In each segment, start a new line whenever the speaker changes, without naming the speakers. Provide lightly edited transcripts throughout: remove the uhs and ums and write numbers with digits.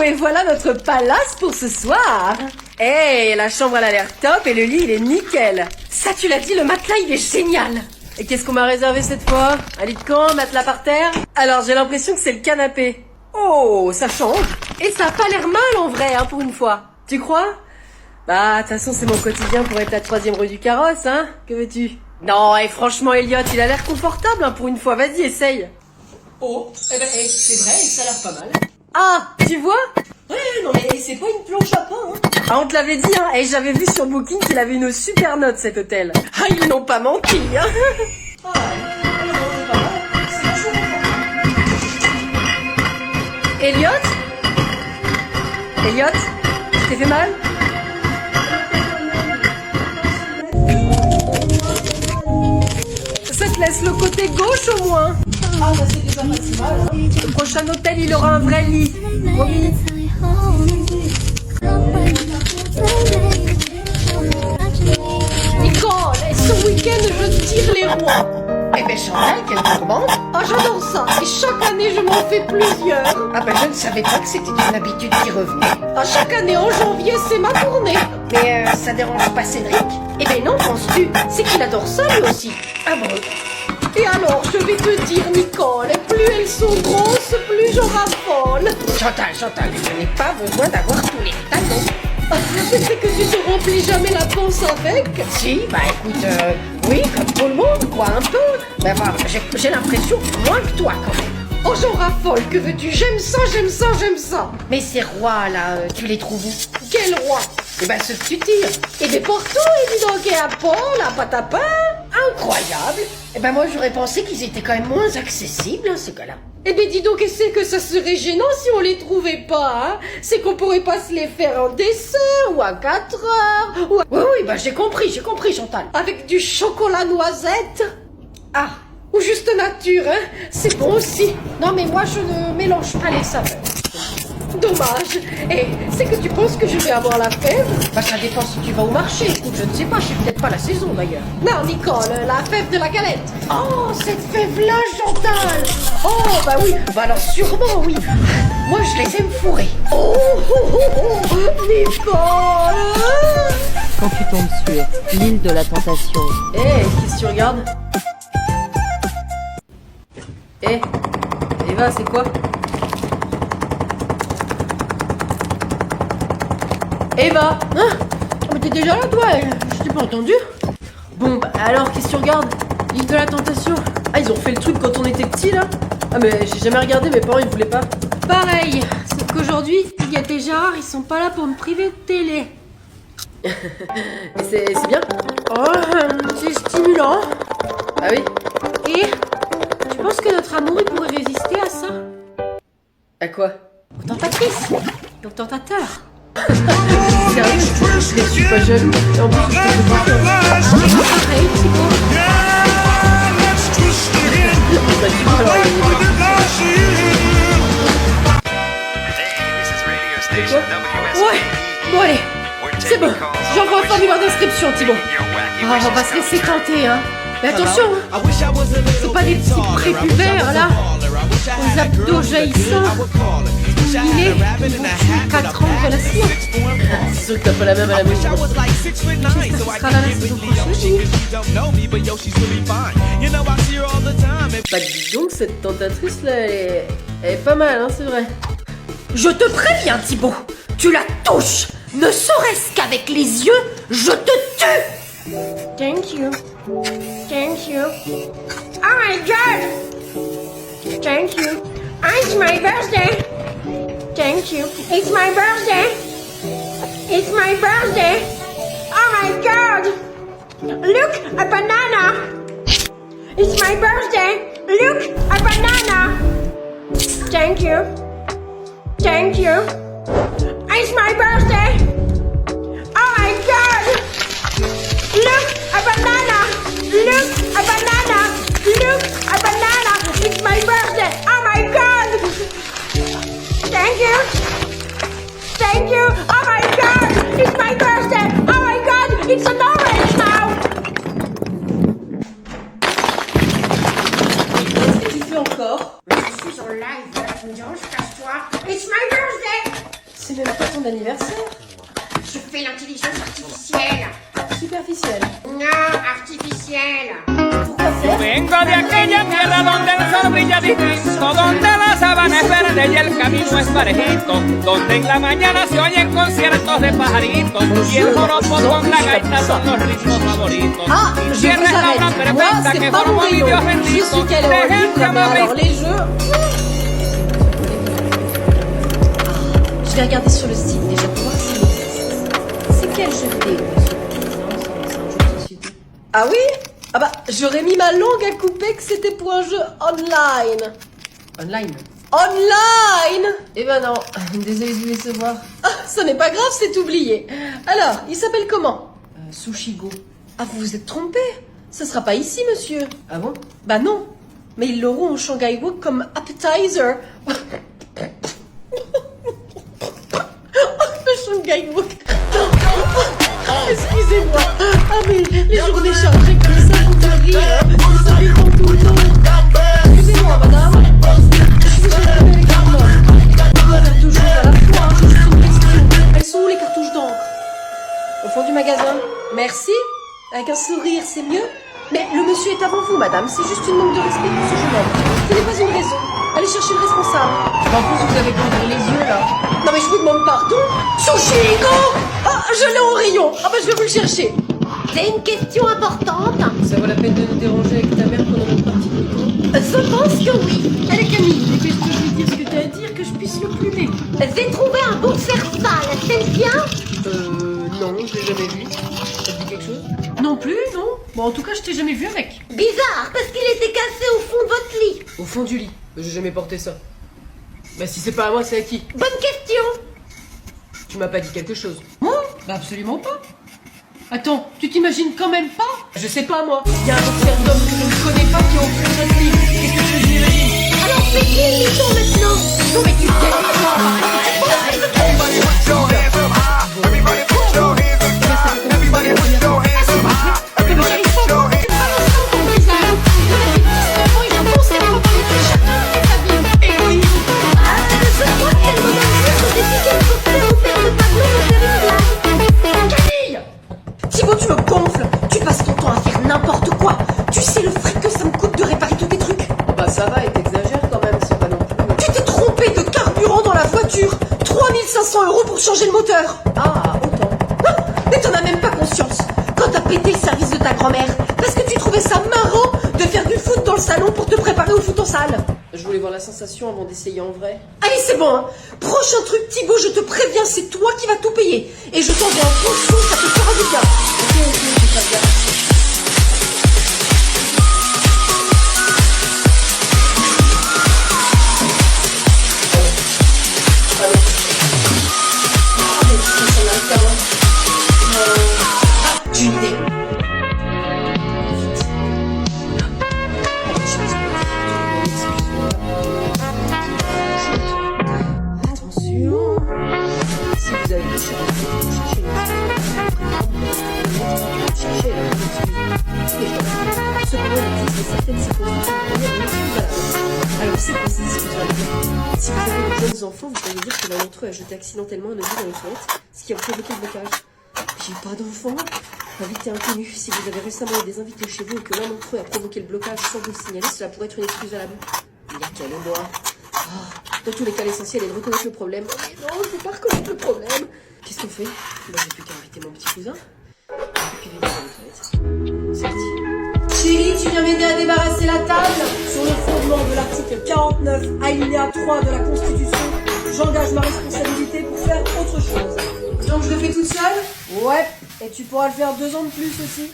et voilà notre palace pour ce soir. Hey, la chambre elle a l'air top et le lit il est nickel. Ça tu l'as dit, le matelas il est génial. Et qu'est-ce qu'on m'a réservé cette fois? Un lit de camp, un matelas par terre? Alors j'ai l'impression que c'est le canapé. Oh, ça change. Et ça a pas l'air mal en vrai, hein, pour une fois. Tu crois? Bah, de toute façon c'est mon quotidien pour être la 3e rue du carrosse, hein. Que veux-tu? Non, et franchement Elliot, il a l'air confortable, hein, pour une fois. Vas-y, essaye. Oh, eh ben, c'est vrai, ça a l'air pas mal. Ah, tu vois? Ouais, non mais c'est pas une planche à pain, hein. Ah, on te l'avait dit, hein, et j'avais vu sur Booking qu'il avait une super note, cet hôtel. Ah, ils n'ont pas menti, hein. Ah, c'est pas mal. C'est toujours confortable. Elliot? Elliot? Tu t'es fait mal? Ça te laisse le côté gauche au moins. Ah bah c'est déjà pas si mal, hein. Le prochain hôtel il aura un vrai lit. Oui. Nicole, ce week-end je tire les rois.
Eh ben Chantal, quelle tourmente.
Ah j'adore ça. Et chaque année je m'en fais plusieurs.
Ah ben je ne savais pas que c'était une habitude qui revenait.
Ah chaque année en janvier c'est ma tournée.
Mais ça dérange pas Cédric?
Eh ben non, penses-tu? C'est qu'il adore ça lui aussi.
Ah bon?
Et alors, je vais te dire, Nicole, plus elles sont grosses, plus j'en raffole.
Chantal, je n'ai pas besoin d'avoir tous les talons.
C'est que tu te remplis jamais la panse avec.
Si, bah écoute, oui, comme tout le monde, quoi, un peu. Mais enfin, j'ai l'impression moins que toi, quand même.
Oh, j'en raffole, que veux-tu? J'aime ça, j'aime ça, j'aime ça.
Mais ces rois, là, tu les trouves où?
Quel roi?
Eh ben, ceux que tu tires.
Et des partout, et dis donc, et à Paul, à Patapin.
Incroyable. Eh ben, moi, j'aurais pensé qu'ils étaient quand même moins accessibles, hein, ces gars-là.
Eh ben dis donc, et c'est que ça serait gênant si on les trouvait pas, hein. C'est qu'on pourrait pas se les faire en dessert, ou à 4 heures, ou
Oui, bah j'ai compris, Chantal.
avec du chocolat noisette.
Ah,
Ou juste nature, hein. C'est bon aussi. Non mais moi je ne mélange pas les saveurs. Dommage. Et c'est que tu penses que je vais avoir la fève?
bah ça dépend si tu vas au marché. Écoute, je ne sais pas, c'est peut-être pas la saison d'ailleurs.
Non Nicole, la fève de la galette.
Oh, cette fève-là, Chantal.
Oh bah oui.
Bah alors sûrement, oui. Moi, je les aime fourrés.
Oh, Nicole.
Quand tu tombes sur l'île de la tentation.
Qu'est-ce que tu regardes? Eva, c'est quoi? Eva! Hein? Mais t'es déjà là, toi? Je t'ai pas entendu. Bon, bah alors, qu'est-ce que tu regardes? L'île de la tentation. Ah, ils ont fait le truc quand on était petits, là? Ah, mais j'ai jamais regardé, mes parents, ils voulaient pas. Pareil, sauf qu'aujourd'hui, Huguette et Gérard, ils sont pas là pour me priver de télé. C'est bien? Oh, c'est stimulant. Ah oui? Et tu penses que notre amour, il pourrait résister à ça? À quoi? Aux tentatrices. Aux tentateurs. Sérieux? Je suis pas jaloux. Et en plus, je te fais confiance. Pareil, c'est bon. Bah, tu vois, alors, ouais, bon allez, c'est bon, j'envoie un formulaire d'inscription, Thibaut. Ah, on va se laisser tenter, hein. Mais attention, hein. C'est pas des petits prépubères, là, aux abdos jaillissants. Il est 4 ans de relation. C'est sûr que t'as pas la même à la maison. J'espère que tu seras là la saison prochaine. Bah dis donc, cette tentatrice là, elle est pas mal, hein, c'est vrai. Je te préviens, Thibaut, tu la touches, ne serait-ce qu'avec les yeux, je te tue. Thank you. Thank you. Oh my God. Thank you. It's my birthday. Thank you. It's my birthday. It's my birthday. Oh my God. Look, a banana. It's my birthday. Look, a banana. Thank you. Thank you. It's my birthday. Oh my God. Look, a banana. Look, a banana. Look, a banana. It's my birthday. Oh my God. Thank you. Thank you. Oh my God. It's my birthday. Oh my God. It's an orange now. Qu'est-ce que tu fais encore? Je suis en live. Casse-toi. It's my birthday. c'est même pas ton anniversaire.
Je fais l'intelligence artificielle.
Superficielle.
Non, artificielle.
Pourquoi faire?
Vengo de aquella tierra donde el sol brilla distinto, donde la sabana es verde y el camino es parejito, donde en la mañana se oyen conciertos de pajaritos y el joropo con la gaita son los ritmos favoritos.
Ah,
Y
je
tierra
vous
es la obra
arrête. Moi,
perfecta
c'est
que
pas mon
formó mi
rayon.
Dios
Je
bendito.
suis calée en livre,
Déjenme
mais alors
abrir.
les jeux... Je vais regarder sur le site déjà pour voir s'il existe. C'est quel jeu vidéo? Ah oui? Ah bah, j'aurais mis ma langue à couper que c'était pour un jeu online.
Online.
Online?
Eh ben non, désolé de vous décevoir.
Ah, ça n'est pas grave, c'est oublié. Alors, il s'appelle comment?
Sushigo.
Ah, vous vous êtes trompé. Ce sera pas ici, monsieur.
Ah bon?
Bah non. Mais ils l'auront au Shanghai Walk comme appetizer. Le Shanghai Walk. Excusez-moi. Ah mais les journées chargées comme ça font de rire. Ils riront tout le temps. Excusez-moi, madame. Je suis déjà avec les cartes. On va faire deux choses à la fois. J'ai juste une question. Elles sont où les cartouches d'encre? Au fond du magasin. Merci. Avec un sourire, c'est mieux. Mais le monsieur est avant vous, madame. C'est juste une manque de respect pour ce jeune homme. Ce n'est pas une raison. Allez chercher le responsable.
En plus, vous avez condamné les yeux là.
Non mais je vous demande pardon. Sushigo. Ah, je l'ai en rayon. Ah bah je vais vous le chercher. C'est une question importante.
Ça vaut la peine de nous déranger avec ta mère pendant notre partie de micro.
Je pense que oui. Allez Camille,
Dépêche-toi de lui dire ce que t'as à dire, que je puisse le plumer.
j'ai trouvé un bon faire-sale. C'est bien?
Non, je l'ai jamais vu. Ça te dit quelque chose? Non plus, non. Bon, en tout cas, je t'ai jamais vu avec.
Bizarre, parce qu'il était cassé au fond de votre lit.
Au fond du lit. J'ai jamais porté ça. Bah si c'est pas à moi, c'est à qui?
Bonne question.
Tu m'as pas dit quelque chose.
Moi? Bah absolument pas. Attends, tu t'imagines quand même pas?
Je sais pas moi. Il y a un autre paire d'hommes que je ne connais pas qui ont fait cette lit. Qu'est-ce que je m'imagine?
Alors c'est qui le mytho maintenant? Non mais tu sais
Everybody put your hands up high. Everybody put your hands up high. Everybody put your hands up high. Everybody put your hands
Thibaut, tu me gonfles. Tu passes ton temps à faire n'importe quoi. Tu sais le fric que ça me coûte de réparer tous tes trucs.
Bah ça va, et t'exagères quand même, c'est pas non plus.
Tu t'es trompé de carburant dans la voiture. 3500 € pour changer le moteur.
Ah, autant.
Ah, mais t'en as même pas conscience. Quand t'as pété le service de ta grand-mère, parce que tu trouvais ça marrant de faire du foot dans le salon pour te préparer au foot en salle.
Je voulais voir la sensation avant d'essayer en vrai.
Allez, c'est bon, hein. Prochain truc, Thibaut, je te préviens, c'est toi qui vas tout payer. Et je t'envoie un gros sou, ça te fera du bien.
Ok, je vais faire gaffe.
J'ai une idée.
Attention. Si vous avez cherchez
Cependant, il existe certaines circonstances où il y a des excuses valables. Alors, c'est quoi ces excuses valables? Si vous avez de jeunes enfants, vous pourriez dire que l'un d'entre eux a jeté accidentellement un objet dans les toilettes, ce qui a provoqué le blocage. J'ai pas d'enfants. Invité inconnu. Si vous avez récemment eu des invités chez vous et que l'un d'entre eux a provoqué le blocage sans vous le signaler, cela pourrait être une excuse valable. Il y a qu'à le moi. Dans tous les cas, l'essentiel est de reconnaître le problème. Mais non, je veux pas reconnaître le problème. Qu'est-ce qu'on fait? Bah, j'ai plus qu'à inviter mon petit cousin. Et puis, vider dans les toilettes. C'est parti. Chérie, tu viens m'aider à débarrasser la table? Sur le fondement de l'article 49, alinéa 3 de la Constitution, j'engage ma responsabilité pour faire autre chose. Donc je le fais toute seule? Ouais. Et tu pourras le faire 2 ans de plus aussi.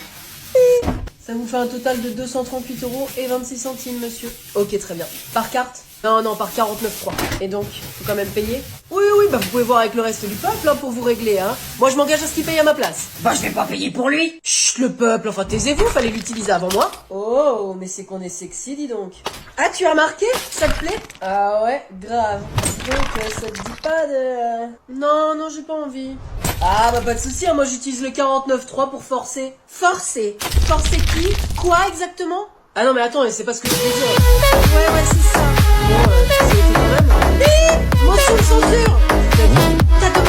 Ça vous fait un total de 238 € et 26 centimes, monsieur. Ok, très bien. Par carte? Non, par 49,3. Et donc, faut quand même payer? Oui, bah vous pouvez voir avec le reste du peuple hein, pour vous régler, hein. Moi, je m'engage à ce qu'il paye à ma place.
Bah, je vais pas payer pour lui.
Chut, le peuple, enfin taisez-vous, fallait l'utiliser avant moi. Oh, mais c'est qu'on est sexy, dis donc. Ah, tu as remarqué? Ça te plaît? Ah ouais, grave. Donc, ça te dit pas de... Non, j'ai pas envie. Ah bah pas de souci, hein, moi j'utilise le 49.3 pour forcer. Forcer? Forcer qui? Quoi exactement? Ah non mais attends, c'est pas ce que je voulais dire. Ouais, c'est ça. Bon, ça a été quand même. Motion de censure. T'as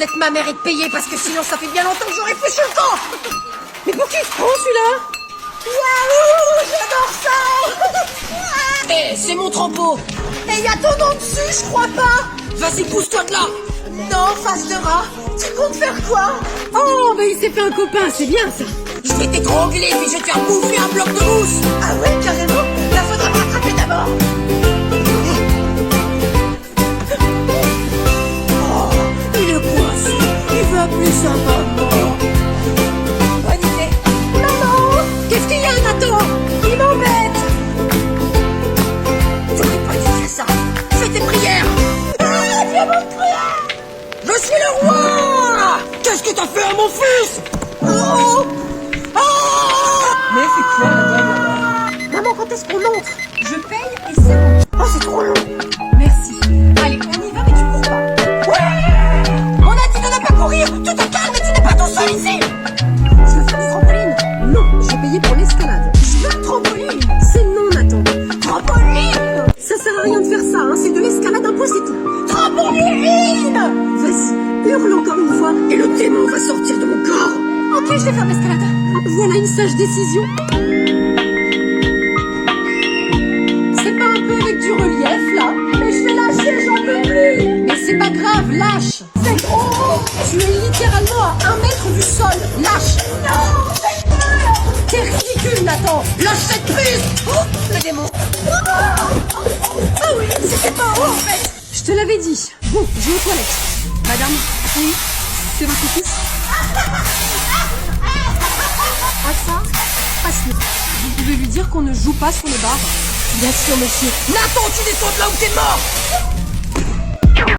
d'être ma mère et de payer parce que sinon ça fait bien longtemps que j'aurais fléchi le camp. Mais pour qui il se prend celui-là? Waouh, j'adore ça. Eh, c'est mon trempeau. Et y a ton nom dessus, je crois pas. Vas-y, pousse-toi de là. Non, face de rat. Tu comptes faire quoi?
Oh, bah il s'est fait un copain, c'est bien ça.
Je vais t'étrangler puis je vais te faire bouffer un bloc de mousse. Ah ouais, carrément. Là, faudra m'attraper d'abord. Oh, il est coincé. Il veut appeler sa maman. Bonne idée. Maman, qu'est-ce qu'il y a, Nathan? Il m'embête. T'aurais pas dû faire ça. Fais tes prières. Ah, viens mon prière. Je suis le roi. Qu'est-ce que t'as fait à mon fils? Oh.
Mais c'est quoi la dame?
Maman, quand est-ce qu'on entre?
Je paye et c'est bon.
Oh, c'est trop long.
Merci. Allez, on y va, mais tu cours pas.
Ouais. On a dit de ne pas courir. Tu te calmes et tu n'es pas tout seul ici. Je veux faire du trampoline.
Non, j'ai payé pour l'escalade.
Je veux un trampoline.
C'est non, Nathan.
Trampoline.
Ça sert à rien de faire ça, hein. C'est de l'escalade un peu, c'est tout.
Trampoline.
Vas-y, hurle encore une fois et le démon va sortir de mon corps.
Ok, je vais faire l'escalade.
Voilà une sage décision.
C'est pas un peu avec du relief là? Mais je vais lâcher, j'en peux plus.
Mais c'est pas grave, lâche.
C'est trop.
Tu es littéralement à 1 mètre du sol. Lâche.
Non, j'ai peur.
T'es ridicule, Nathan. Lâche cette prise.
Oh, le démon. Ah oui, c'était pas haut en fait.
Je te l'avais dit. Bon, je vais aux toilettes. Madame, oui, c'est votre fils. Ah ça, facile. Vous pouvez lui dire qu'on ne joue pas sur les barres. Bien sûr, monsieur.
Nathan, tu descends de là où t'es mort.